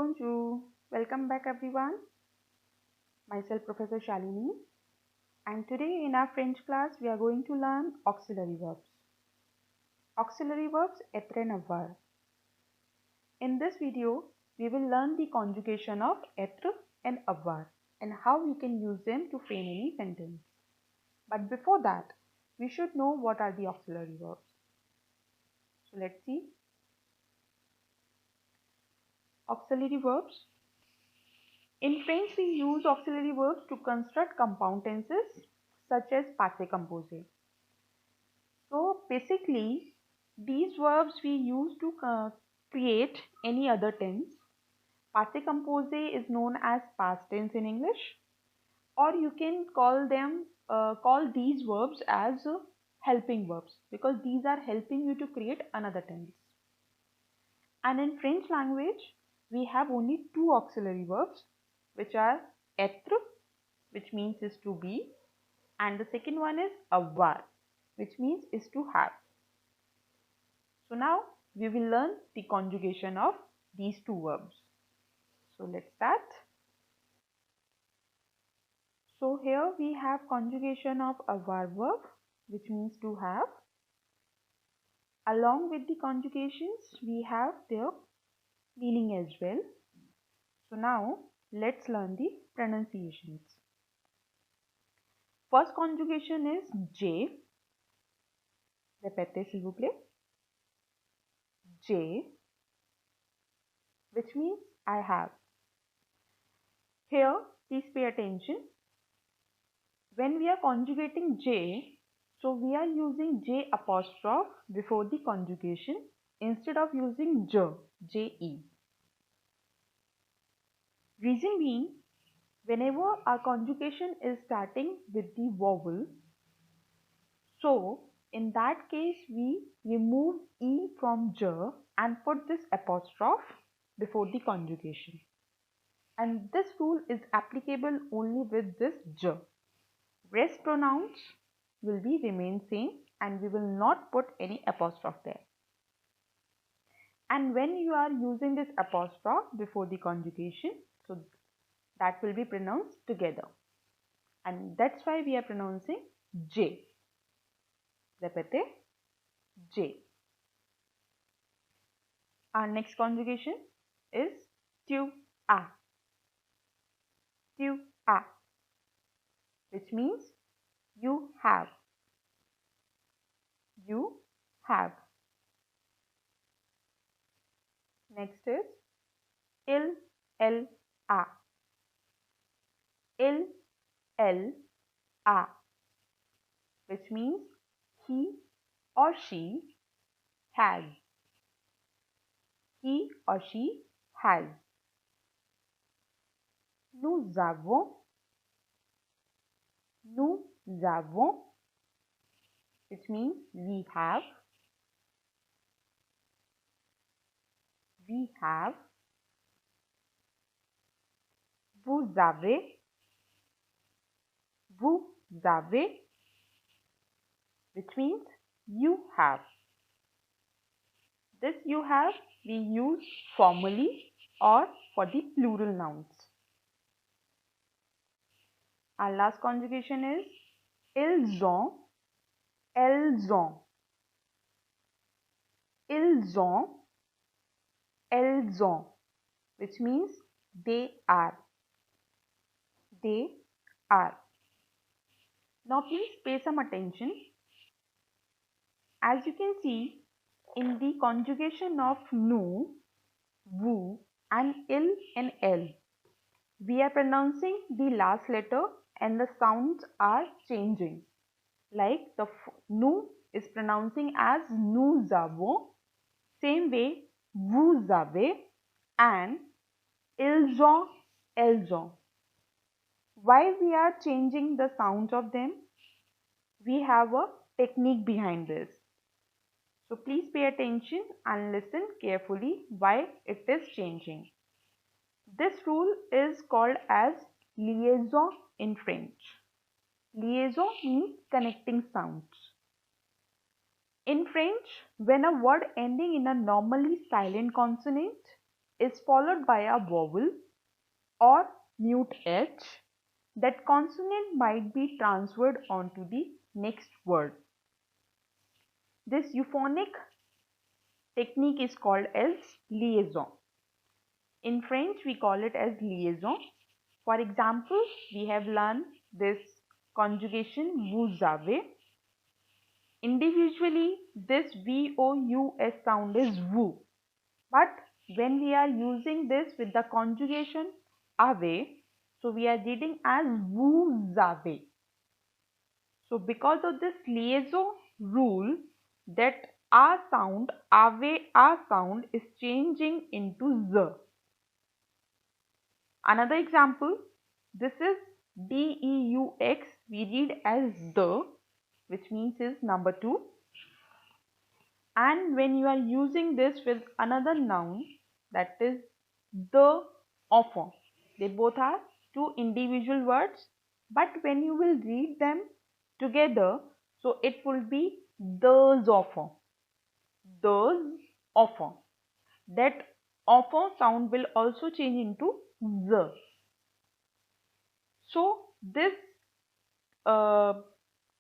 Bonjour, welcome back everyone. Myself Professor Shalini, and today in our French class we are going to learn auxiliary verbs. Auxiliary verbs être and avoir. In this video we will learn the conjugation of être and avoir and how we can use them to frame any sentence. But before that we should know what are the auxiliary verbs. So let's see. Auxiliary verbs. In French, we use auxiliary verbs to construct compound tenses such as passé composé. So basically, these verbs we use to create any other tense. Passé composé is known as past tense in English, or you can call these verbs as helping verbs because these are helping you to create another tense. And in French language, we have only two auxiliary verbs, which are être, which means is to be, and the second one is avoir, which means is to have. So now we will learn the conjugation of these two verbs. So let's start. So here we have conjugation of avoir verb, which means to have. Along with the conjugations, we have their meaning as well. So now let's learn the pronunciations. First conjugation is J. Répétez s'il vous plaît. J, which means I have. Here, please pay attention. When we are conjugating J, so we are using J apostrophe before the conjugation instead of using J, J-E. Reason being, whenever our conjugation is starting with the vowel, so in that case we remove E from J and put this apostrophe before the conjugation. And this rule is applicable only with this J. Rest pronouns will be remain same and we will not put any apostrophe there. And when you are using this apostrophe before the conjugation, so that will be pronounced together. And that's why we are pronouncing J. Répétez, J. Our next conjugation is tu as. Tu as, which means you have. You have. Next is il, elle, a. Il, elle, a, which means he or she has. He or she has. Nous avons. Nous avons, which means we have. We have. Vous avez. Vous avez, which means you have. This you have we use formally or for the plural nouns. Our last conjugation is ils ont, elles ont. Ils ont, elles ont, which means they are. They are. Now please pay some attention. As you can see, in the conjugation of nous, vous and il and elle, we are pronouncing the last letter and the sounds are changing. Like the nous is pronouncing as nous avons, same way vous avez, and ils ont, elles ont. Why we are changing the sounds of them? We have a technique behind this. So please pay attention and listen carefully why it is changing. This rule is called as liaison in French. Liaison means connecting sounds. In French, when a word ending in a normally silent consonant is followed by a vowel or mute H, that consonant might be transferred onto the next word. This euphonic technique is called as liaison. In French, we call it as liaison. For example, we have learned this conjugation vous avez. Individually, this VOUS sound is vous. But when we are using this with the conjugation avez, so we are reading as vous avez. So because of this liaison rule, that a sound, ave, a sound is changing into z. Another example, this is deux, we read as the, which means is number 2. And when you are using this with another noun, that is the offer, they both are two individual words, but when you will read them together, so it will be those offer, those offer. That offer sound will also change into z. So this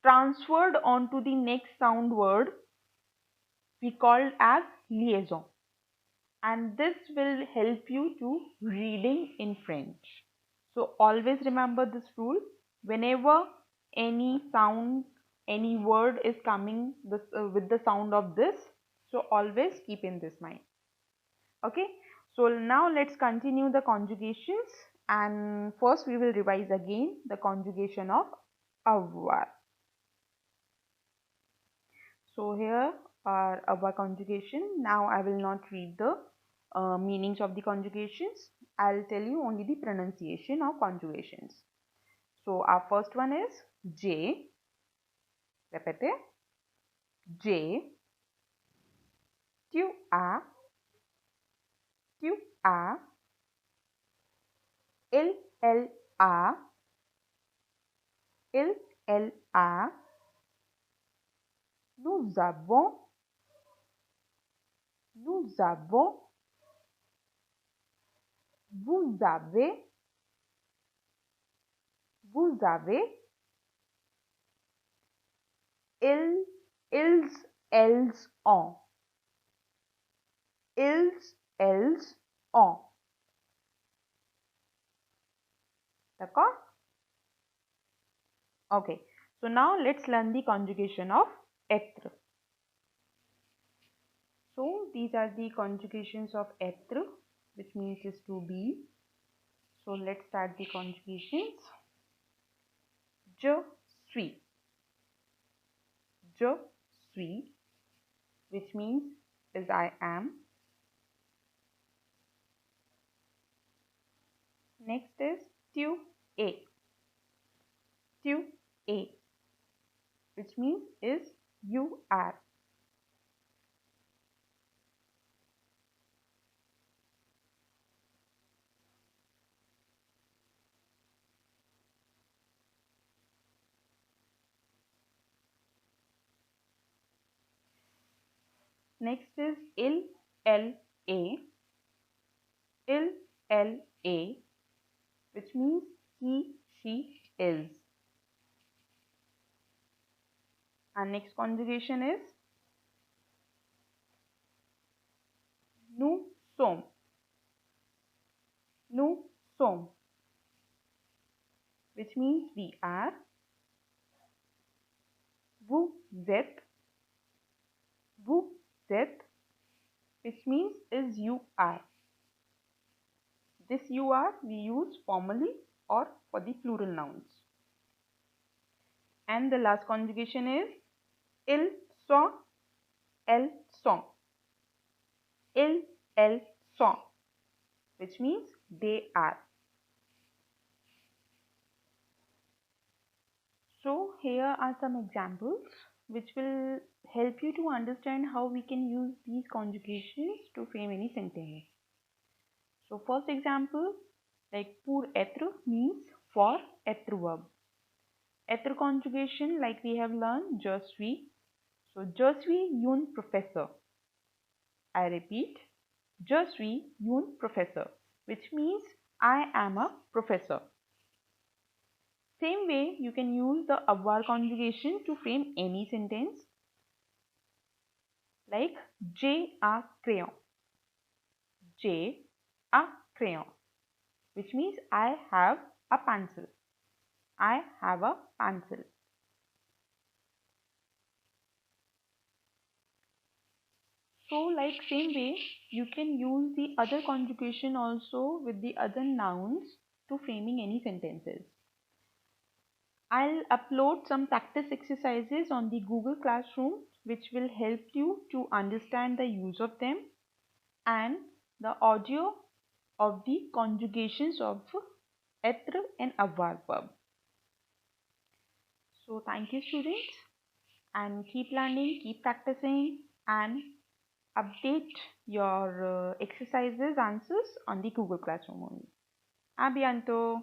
transferred onto the next sound word we called as liaison, and this will help you to reading in French. So always remember this rule. Whenever any sound, any word is coming with the sound of this, so always keep in this mind. Okay, so now let's continue the conjugations, and first we will revise again the conjugation of avoir. So here are our conjugation. Now I will not read the meanings of the conjugations. I'll tell you only the pronunciation of conjugations. So our first one is J. Repete. J. Tu as. Tu as. Il, elle a. Il, elle a. Nous avons. Nous avons. Vous avez. Vous avez. Ils, elles ont. Ils, elles ont. D'accord? Okay. So now let's learn the conjugation of être. So these are the conjugations of être, which means is to be. So let's start the conjugations. Je suis. Je suis, which means is I am. Next is tu es. Tu es, which means is you are. Next is il, elle, est. Il, elle, est, which means he, she is. And next conjugation is nous sommes. Nous sommes, which means we are. Vous êtes. Vous êtes, which means is you are. This you are we use formally or for the plural nouns. And the last conjugation is ils sont, elles sont. Ils, elles sont, which means they are. So here are some examples which will help you to understand how we can use these conjugations to frame any sentence. So first example, like pour être means for être verb. Être conjugation, like we have learned, je suis. So je suis une professeur. I repeat, Je suis un professeur, which means I am a professor. Same way, you can use the avoir conjugation to frame any sentence like j'ai un crayon. J'ai un crayon, which means I have a pencil. I have a pencil. So like same way, you can use the other conjugation also with the other nouns to framing any sentences. I'll upload some practice exercises on the Google Classroom which will help you to understand the use of them and the audio of the conjugations of être and avoir verb. So thank you students, and keep learning, keep practicing, and update your exercises answers on the Google Classroom only. A bientôt!